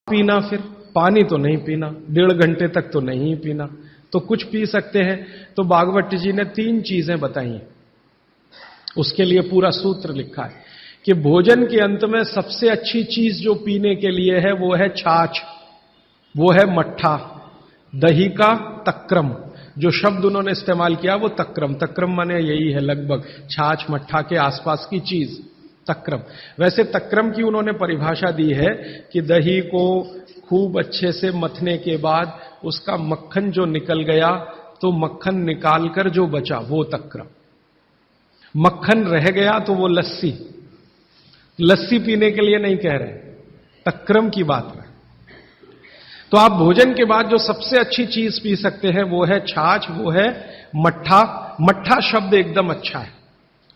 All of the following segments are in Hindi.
पीना, फिर पानी तो नहीं पीना, 1.5 घंटे तक तो नहीं पीना, तो कुछ पी सकते हैं। तो भागवत जी ने 3 चीजें बताई हैं, उसके लिए पूरा सूत्र लिखा है कि भोजन के अंत में सबसे अच्छी चीज जो पीने के लिए है वो है छाछ, वो है मट्ठा, दही का तक्रम। जो शब्द उन्होंने इस्तेमाल किया वो तक्रम, तक्रम माने यही है लगभग छाछ मट्ठा के आसपास की चीज, तक्रम। वैसे तक्रम की उन्होंने परिभाषा दी है कि दही को खूब अच्छे से मथने के बाद उसका मक्खन जो निकल गया तो मक्खन निकालकर जो बचा वो तक्रम, मक्खन रह गया तो वो लस्सी, लस्सी पीने के लिए नहीं कह रहे, तक्रम की बात है। तो आप भोजन के बाद जो सबसे अच्छी चीज पी सकते हैं वो है छाछ, वो है मट्ठा। मट्ठा शब्द एकदम अच्छा है,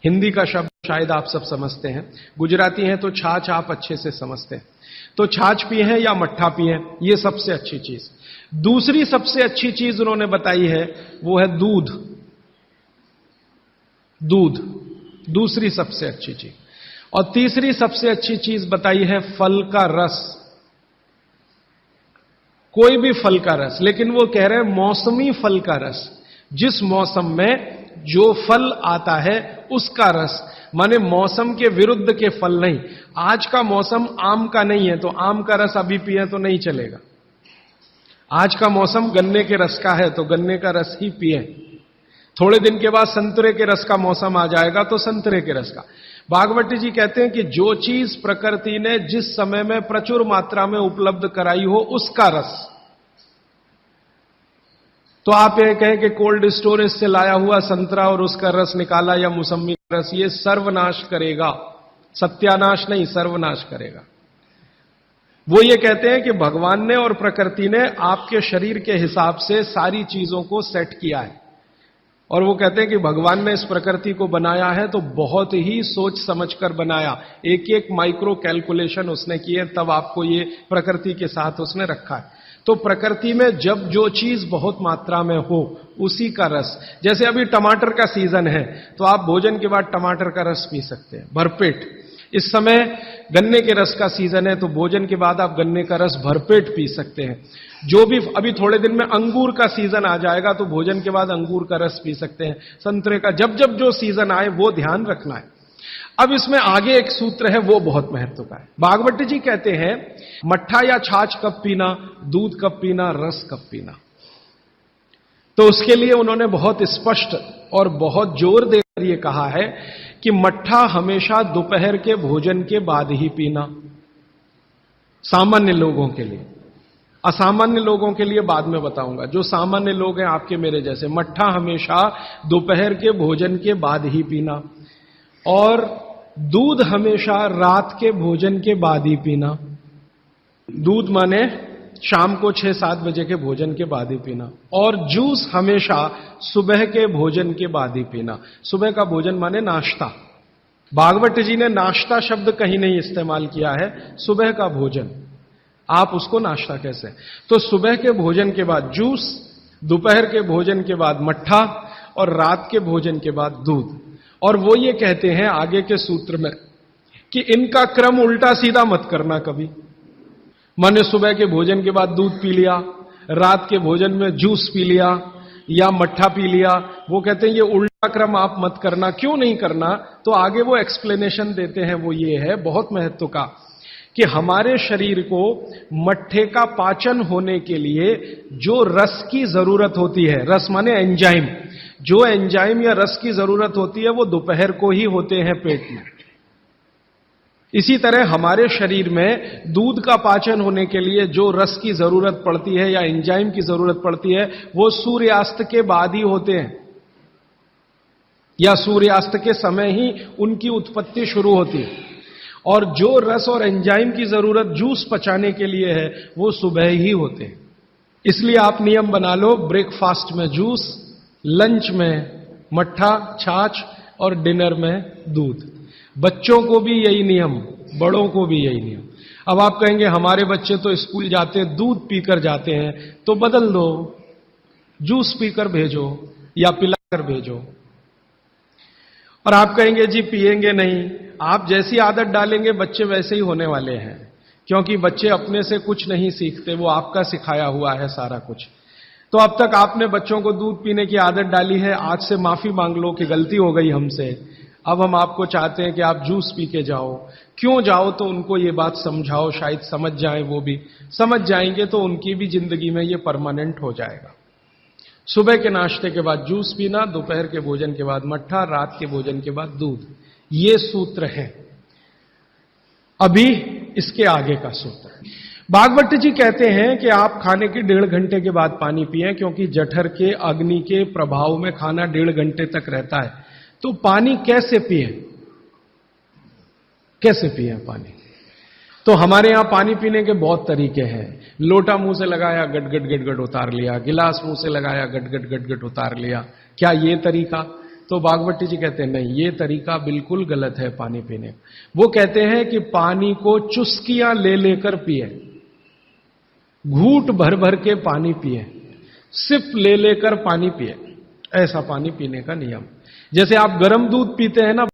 हिंदी का शब्द शायद आप सब समझते हैं, गुजराती हैं तो छाछ आप अच्छे से समझते हैं। तो छाछ पिए या मट्ठा पिए, ये सबसे अच्छी चीज। दूसरी सबसे अच्छी चीज उन्होंने बताई है वो है दूध, दूध दूसरी सबसे अच्छी चीज। और तीसरी सबसे अच्छी चीज बताई है फल का रस, कोई भी फल का रस, लेकिन वो कह रहे हैं मौसमी फल का रस, जिस मौसम में जो फल आता है उसका रस, माने मौसम के विरुद्ध के फल नहीं। आज का मौसम आम का नहीं है तो आम का रस अभी पिए तो नहीं चलेगा। आज का मौसम गन्ने के रस का है तो गन्ने का रस ही पिए। थोड़े दिन के बाद संतरे के रस का मौसम आ जाएगा तो संतरे के रस का। भागवती जी कहते हैं कि जो चीज प्रकृति ने जिस समय में प्रचुर मात्रा में उपलब्ध कराई हो उसका रस। तो आप ये कहें कि कोल्ड स्टोरेज से लाया हुआ संतरा और उसका रस निकाला या मौसमी का रस, ये सर्वनाश करेगा, सत्यानाश नहीं सर्वनाश करेगा। वो ये कहते हैं कि भगवान ने और प्रकृति ने आपके शरीर के हिसाब से सारी चीजों को सेट किया है, और वो कहते हैं कि भगवान ने इस प्रकृति को बनाया है तो बहुत ही सोच समझकर बनाया, एक एक माइक्रो कैलकुलेशन उसने किए, तब आपको ये प्रकृति के साथ उसने रखा है। तो प्रकृति में जब जो चीज बहुत मात्रा में हो उसी का रस, जैसे अभी टमाटर का सीजन है तो आप भोजन के बाद टमाटर का रस पी सकते हैं भरपेट। इस समय गन्ने के रस का सीजन है तो भोजन के बाद आप गन्ने का रस भरपेट पी सकते हैं। जो भी अभी थोड़े दिन में अंगूर का सीजन आ जाएगा तो भोजन के बाद अंगूर का रस पी सकते हैं, संतरे का, जब जब जो सीजन आए वो ध्यान रखना है। अब इसमें आगे एक सूत्र है वो बहुत महत्व का है। भागवती जी कहते हैं मट्ठा या छाछ कब पीना, दूध कब पीना, रस कब पीना। तो उसके लिए उन्होंने बहुत स्पष्ट और बहुत जोर देकर यह कहा है कि मट्ठा हमेशा दोपहर के भोजन के बाद ही पीना, सामान्य लोगों के लिए। असामान्य लोगों के लिए बाद में बताऊंगा, जो सामान्य लोग हैं आपके मेरे जैसे, मट्ठा हमेशा दोपहर के भोजन के बाद ही पीना, और दूध हमेशा रात के भोजन के बाद ही पीना। दूध माने शाम को 6-7 बजे के भोजन के बाद ही पीना, और जूस हमेशा सुबह के भोजन के बाद ही पीना। सुबह का भोजन माने नाश्ता, भागवत जी ने नाश्ता शब्द कहीं नहीं इस्तेमाल किया है, सुबह का भोजन, आप उसको नाश्ता कैसे। तो सुबह के भोजन के बाद जूस, दोपहर के भोजन के बाद मट्ठा, और रात के भोजन के बाद दूध। और वो ये कहते हैं आगे के सूत्र में कि इनका क्रम उल्टा सीधा मत करना कभी, माने सुबह के भोजन के बाद दूध पी लिया, रात के भोजन में जूस पी लिया या मट्ठा पी लिया। वो कहते हैं ये उल्टा क्रम आप मत करना। क्यों नहीं करना, तो आगे वो एक्सप्लेनेशन देते हैं, वो ये है बहुत महत्व का, कि हमारे शरीर को मट्ठे का पाचन होने के लिए जो रस की जरूरत होती है, रस माने एंजाइम, जो एंजाइम या रस की जरूरत होती है वो दोपहर को ही होते हैं पेट में। इसी तरह हमारे शरीर में दूध का पाचन होने के लिए जो रस की जरूरत पड़ती है या एंजाइम की जरूरत पड़ती है वो सूर्यास्त के बाद ही होते हैं, या सूर्यास्त के समय ही उनकी उत्पत्ति शुरू होती है। और जो रस और एंजाइम की जरूरत जूस पचाने के लिए है वो सुबह ही होते हैं। इसलिए आप नियम बना लो, ब्रेकफास्ट में जूस, लंच में मट्ठा छाछ, और डिनर में दूध। बच्चों को भी यही नियम, बड़ों को भी यही नियम। अब आप कहेंगे हमारे बच्चे तो स्कूल जाते हैं दूध पीकर जाते हैं, तो बदल दो, जूस पीकर भेजो या पिलाकर भेजो। और आप कहेंगे जी पिएंगे नहीं, आप जैसी आदत डालेंगे बच्चे वैसे ही होने वाले हैं, क्योंकि बच्चे अपने से कुछ नहीं सीखते, वो आपका सिखाया हुआ है सारा कुछ। तो अब तक आपने बच्चों को दूध पीने की आदत डाली है, आज से माफी मांग लो कि गलती हो गई हमसे। अब हम आपको चाहते हैं कि आप जूस पी के जाओ। क्यों जाओ, तो उनको ये बात समझाओ, शायद समझ जाएं, वो भी समझ जाएंगे तो उनकी भी जिंदगी में ये परमानेंट हो जाएगा। सुबह के नाश्ते के बाद जूस पीना, दोपहर के भोजन के बाद मट्ठा, रात के भोजन के बाद दूध, ये सूत्र है। अभी इसके आगे का सूत्र, भागवत जी कहते हैं कि आप खाने के 1.5 घंटे के बाद पानी पिएं, क्योंकि जठर के अग्नि के प्रभाव में खाना 1.5 घंटे तक रहता है। तो पानी कैसे पिए, कैसे पिए पानी? तो हमारे यहां पानी पीने के बहुत तरीके हैं। लोटा मुंह से लगाया, गट गट गट गट उतार लिया, गिलास मुंह से लगाया, गट गट गट गट उतार लिया। क्या ये तरीका? तो भागवत जी कहते हैं नहीं, ये तरीका बिल्कुल गलत है पानी पीने का। वो कहते हैं कि पानी को चुस्कियां ले लेकर पिए, घूंट भर भर के पानी पिए, सिप ले लेकर पानी पिए, ऐसा पानी पीने का नियम। जैसे आप गर्म दूध पीते हैं ना,